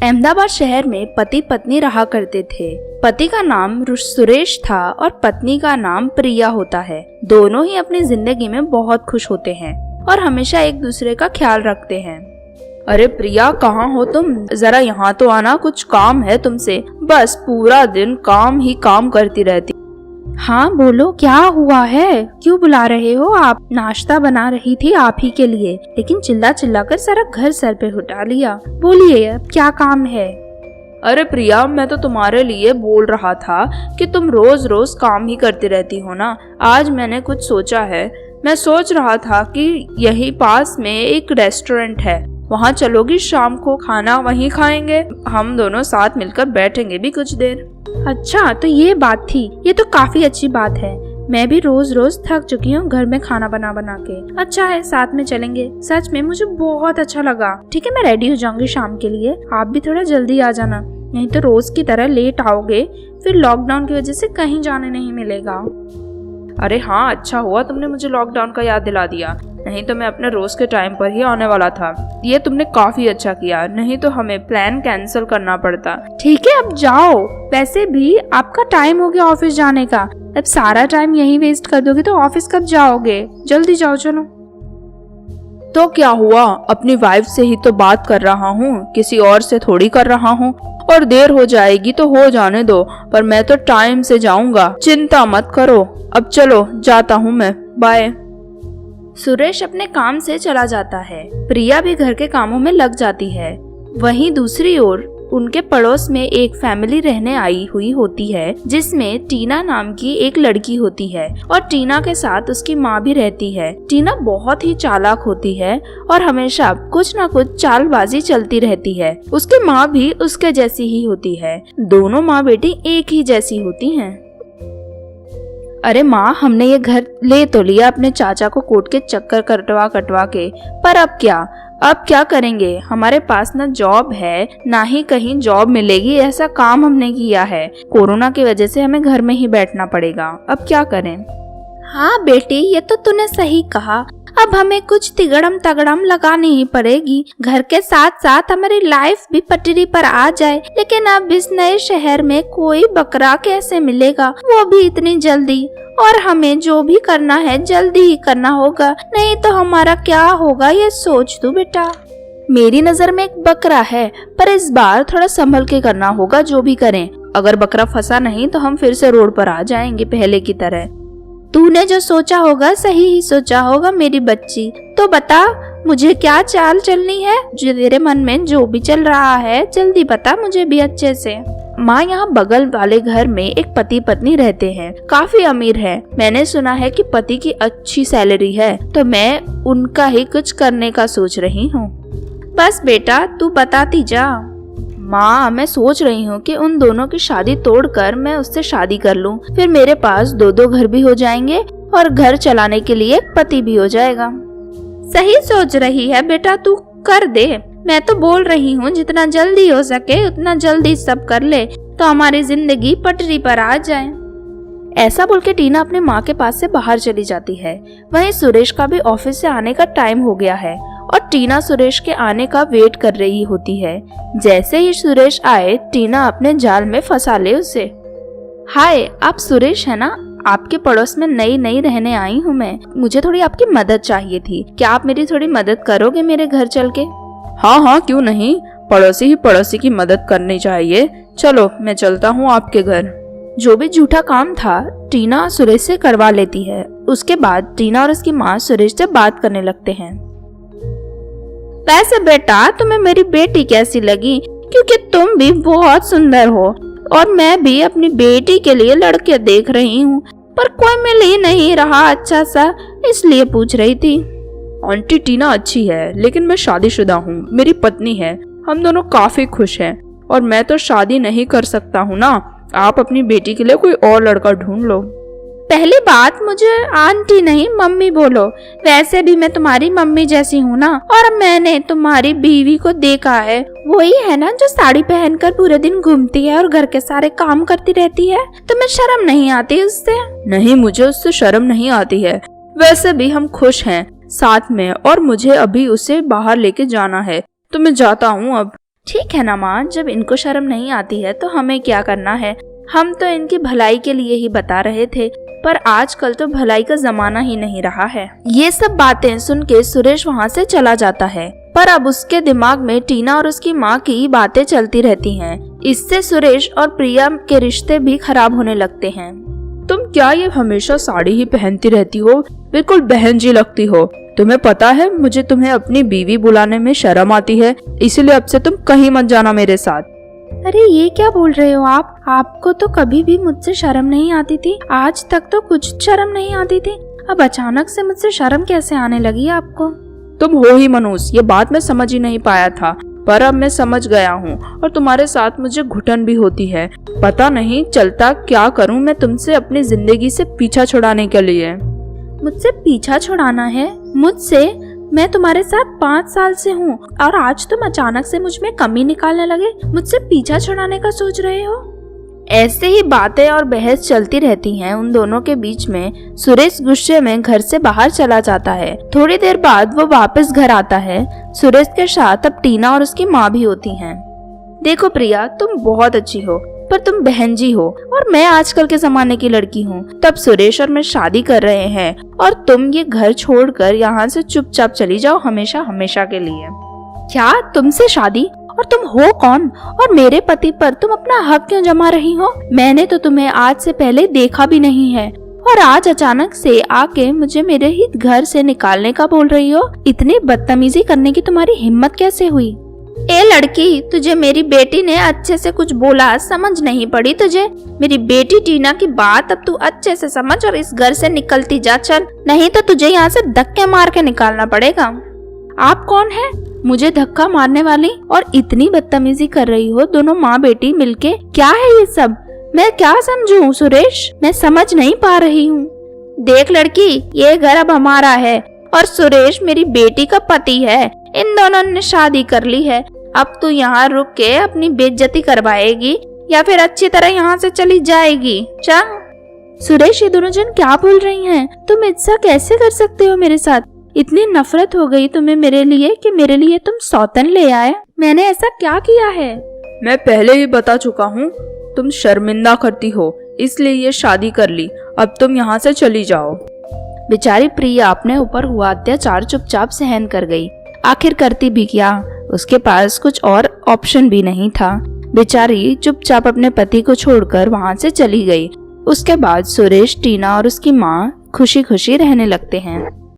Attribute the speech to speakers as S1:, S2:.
S1: अहमदाबाद शहर में पति पत्नी रहा करते थे। पति का नाम सुरेश था और पत्नी का नाम प्रिया होता है। दोनों ही अपनी जिंदगी में बहुत खुश होते हैं और हमेशा एक दूसरे का ख्याल रखते हैं। अरे प्रिया, कहाँ हो तुम? जरा यहाँ तो आना, कुछ काम है तुमसे। बस पूरा दिन काम ही काम करती रहती।
S2: हाँ बोलो, क्या हुआ है? क्यों बुला रहे हो आप? नाश्ता बना रही थी आप ही के लिए, लेकिन चिल्ला चिल्ला कर सारा घर सर पे उठा लिया। बोलिए, अब क्या काम है?
S1: अरे प्रिया, मैं तो तुम्हारे लिए बोल रहा था कि तुम रोज रोज काम ही करती रहती हो ना। आज मैंने कुछ सोचा है। मैं सोच रहा था कि यही पास में एक रेस्टोरेंट है, वहाँ चलोगी? शाम को खाना वहीं खाएंगे, हम दोनों साथ मिलकर बैठेंगे भी कुछ देर।
S2: अच्छा, तो ये बात थी। ये तो काफी अच्छी बात है। मैं भी रोज रोज थक चुकी हूँ घर में खाना बना बना के। अच्छा है, साथ में चलेंगे। सच में मुझे बहुत अच्छा लगा। ठीक है, मैं रेडी हो जाऊंगी शाम के लिए। आप भी थोड़ा जल्दी आ जाना, नहीं तो रोज की तरह लेट आओगे, फिर लॉकडाउन की वजह से कहीं जाने नहीं मिलेगा।
S1: अरे हाँ, अच्छा हुआ तुमने मुझे लॉकडाउन का याद दिला दिया, नहीं तो मैं अपने रोज के टाइम पर ही आने वाला था। ये तुमने काफी अच्छा किया, नहीं तो हमें प्लान कैंसिल करना पड़ता।
S2: ठीक है, अब जाओ। वैसे भी आपका टाइम हो गया ऑफिस जाने का। अब सारा टाइम यही वेस्ट कर दोगे तो ऑफिस कब जाओगे? जल्दी जाओ, चलो।
S1: तो क्या हुआ, अपनी वाइफ से ही तो बात कर रहा हूँ, किसी और से थोड़ी कर रहा हूँ। और देर हो जाएगी तो हो जाने दो, पर मैं तो टाइम से जाऊंगा, चिंता मत करो। अब चलो, जाता हूँ मैं, बाय। सुरेश अपने काम से चला जाता है। प्रिया भी घर के कामों में लग जाती है। वहीं दूसरी ओर उनके पड़ोस में एक फैमिली रहने आई हुई होती है, जिसमें टीना नाम की एक लड़की होती है और टीना के साथ उसकी माँ भी रहती है। टीना बहुत ही चालाक होती है और हमेशा कुछ न कुछ चालबाजी चलती रहती है। उसकी माँ भी उसके जैसी ही होती है। दोनों माँ बेटी एक ही जैसी होती हैं। अरे माँ, हमने ये घर ले तो लिया अपने चाचा को कोर्ट के चक्कर कटवा के, पर अब क्या करेंगे? हमारे पास ना जॉब है, ना ही कहीं जॉब मिलेगी। ऐसा काम हमने किया है, कोरोना की वजह से हमें घर में ही बैठना पड़ेगा। अब क्या करें?
S2: हाँ बेटी, ये तो तूने सही कहा। अब हमें कुछ तिगड़म तगड़म लगानी ही पड़ेगी। घर के साथ साथ हमारी लाइफ भी पटरी पर आ जाए। लेकिन अब इस नए शहर में कोई बकरा कैसे मिलेगा, वो भी इतनी जल्दी? और हमें जो भी करना है जल्दी ही करना होगा, नहीं तो हमारा क्या होगा ये सोच तू बेटा।
S1: मेरी नजर में एक बकरा है, पर इस बार थोड़ा संभल के करना होगा जो भी करें। अगर बकरा फंसा नहीं तो हम फिर से रोड पर आ जाएंगे पहले की तरह।
S2: तूने जो सोचा होगा सही ही सोचा होगा मेरी बच्ची। तो बता, मुझे क्या चाल चलनी है? जो तेरे मन में जो भी चल रहा है जल्दी बता मुझे भी अच्छे से।
S1: माँ, यहाँ बगल वाले घर में एक पति पत्नी रहते हैं, काफी अमीर है। मैंने सुना है कि पति की अच्छी सैलरी है, तो मैं उनका ही कुछ करने का सोच रही हूँ।
S2: बस बेटा, तू बताती जा।
S1: माँ, मैं सोच रही हूँ कि उन दोनों की शादी तोड़कर मैं उससे शादी कर लूँ, फिर मेरे पास दो घर भी हो जाएंगे और घर चलाने के लिए पति भी हो जाएगा।
S2: सही सोच रही है बेटा, तू कर दे। मैं तो बोल रही हूँ जितना जल्दी हो सके उतना जल्दी सब कर ले, तो हमारी जिंदगी पटरी पर आ जाए।
S1: ऐसा बोल के टीना अपने माँ के पास से बाहर चली जाती है। वहीं सुरेश का भी ऑफिस से आने का टाइम हो गया है और टीना सुरेश के आने का वेट कर रही होती है। जैसे ही सुरेश आए, टीना अपने जाल में फंसा ले उसे। हाय, आप सुरेश है ना? आपके पड़ोस में नई रहने आई हूँ मैं। मुझे थोड़ी आपकी मदद चाहिए थी। क्या आप मेरी थोड़ी मदद करोगे मेरे घर चल के? हाँ, क्यों नहीं। पड़ोसी ही पड़ोसी की मदद करनी चाहिए। चलो, मैं चलता हूँ आपके घर। जो भी झूठा काम था टीना सुरेश से करवा लेती है। उसके बाद टीना और उसकी माँ सुरेश से बात करने लगते हैं।
S2: वैसे बेटा, तुम्हें मेरी बेटी कैसी लगी? क्योंकि तुम भी बहुत सुंदर हो और मैं भी अपनी बेटी के लिए लड़के देख रही हूँ, पर कोई मिल ही नहीं रहा अच्छा सा, इसलिए पूछ रही थी।
S1: आंटी, टीना अच्छी है, लेकिन मैं शादीशुदा हूँ, मेरी पत्नी है, हम दोनों काफी खुश हैं और मैं तो शादी नहीं कर सकता हूँ ना। आप अपनी बेटी के लिए कोई और लड़का ढूंढ लो।
S2: पहली बात, मुझे आंटी नहीं मम्मी बोलो। वैसे भी मैं तुम्हारी मम्मी जैसी हूँ ना, और मैंने तुम्हारी बीवी को देखा है, वही है ना जो साड़ी पहनकर पूरे दिन घूमती है और घर के सारे काम करती रहती है। तुम्हें शर्म नहीं आती उससे?
S1: नहीं, मुझे उससे शर्म नहीं आती है। वैसे भी हम खुश हैं साथ में और मुझे अभी उसे बाहर लेके जाना है, तो मैं जाता हूँ अब।
S2: ठीक है ना माँ, जब इनको शर्म नहीं आती है तो हमें क्या करना है। हम तो इनकी भलाई के लिए ही बता रहे थे, पर आजकल तो भलाई का जमाना ही नहीं रहा है। ये सब बातें सुन के सुरेश वहाँ से चला जाता है, पर अब उसके दिमाग में टीना और उसकी माँ की बातें चलती रहती हैं। इससे सुरेश और प्रिया के रिश्ते भी खराब होने लगते हैं।
S1: तुम क्या ये हमेशा साड़ी ही पहनती रहती हो? बिल्कुल बहन जी लगती हो। तुम्हें पता है मुझे तुम्हें अपनी बीवी बुलाने में शर्म आती है, इसलिए अब से तुम कहीं मत जाना मेरे साथ।
S2: अरे ये क्या बोल रहे हो आप? आपको तो कभी भी मुझसे शर्म नहीं आती थी, आज तक तो कुछ शर्म नहीं आती थी, अब अचानक से मुझसे शर्म कैसे आने लगी आपको?
S1: तुम हो ही मनुष्य, ये बात मैं समझ ही नहीं पाया था, पर अब मैं समझ गया हूँ और तुम्हारे साथ मुझे घुटन भी होती है। पता नहीं चलता क्या करूँ मैं तुमसे अपनी जिंदगी से पीछा छुड़ाने के लिए।
S2: मुझसे पीछा छुड़ाना है? मुझसे? मैं तुम्हारे साथ 5 साल से हूँ और आज तुम अचानक से मुझ में कमी निकालने लगे, मुझसे पीछा छुड़ाने का सोच रहे हो? ऐसे ही बातें और बहस चलती रहती हैं उन दोनों के बीच में। सुरेश गुस्से में घर से बाहर चला जाता है। थोड़ी देर बाद वो वापस घर आता है। सुरेश के साथ अब टीना और उसकी माँ भी होती हैं। देखो प्रिया, तुम बहुत अच्छी हो, पर तुम बहन जी हो और मैं आजकल के जमाने की लड़की हूँ। तब सुरेश और मैं शादी कर रहे हैं और तुम ये घर छोड़कर यहाँ से चुपचाप चली जाओ हमेशा हमेशा के लिए। क्या तुमसे शादी? और तुम हो कौन? और मेरे पति पर तुम अपना हक क्यों जमा रही हो? मैंने तो तुम्हें आज से पहले देखा भी नहीं है और आज अचानक से आके मुझे मेरे ही घर से निकालने का बोल रही हो। इतनी बदतमीजी करने की तुम्हारी हिम्मत कैसे हुई? ए लड़की, तुझे मेरी बेटी ने अच्छे से कुछ बोला समझ नहीं पड़ी तुझे? मेरी बेटी टीना की बात अब तू अच्छे से समझ और इस घर से निकलती जा चल, नहीं तो तुझे यहाँ से धक्के मार के निकालना पड़ेगा। आप कौन है मुझे धक्का मारने वाली? और इतनी बदतमीजी कर रही हो दोनों माँ बेटी मिलके। क्या है ये सब? मैं क्या समझूं सुरेश? मैं समझ नहीं पा रही हूँ। देख लड़की, ये घर अब हमारा है और सुरेश मेरी बेटी का पति है। इन दोनों ने शादी कर ली है। अब तू यहाँ रुक के अपनी बेइज्जती करवाएगी या फिर अच्छी तरह यहाँ से चली जाएगी? चल। सुरेश, ये दोनों जन क्या बोल रही हैं? तुम ऐसा कैसे कर सकते हो मेरे साथ? इतनी नफरत हो गई तुम्हें मेरे लिए कि मेरे लिए तुम सौतन ले आए। मैंने ऐसा क्या किया है?
S1: मैं पहले ही बता चुका हूँ, तुम शर्मिंदा करती हो इसलिए ये शादी कर ली। अब तुम यहाँ से चली जाओ।
S2: बेचारी प्रिया अपने ऊपर हुआ अत्याचार चुपचाप सहन कर गई। आखिर करती भी क्या, उसके पास कुछ और ऑप्शन भी नहीं था। बेचारी चुपचाप अपने पति को छोड़कर वहाँ से चली गई। उसके बाद सुरेश, टीना और उसकी माँ खुशी खुशी रहने लगते हैं।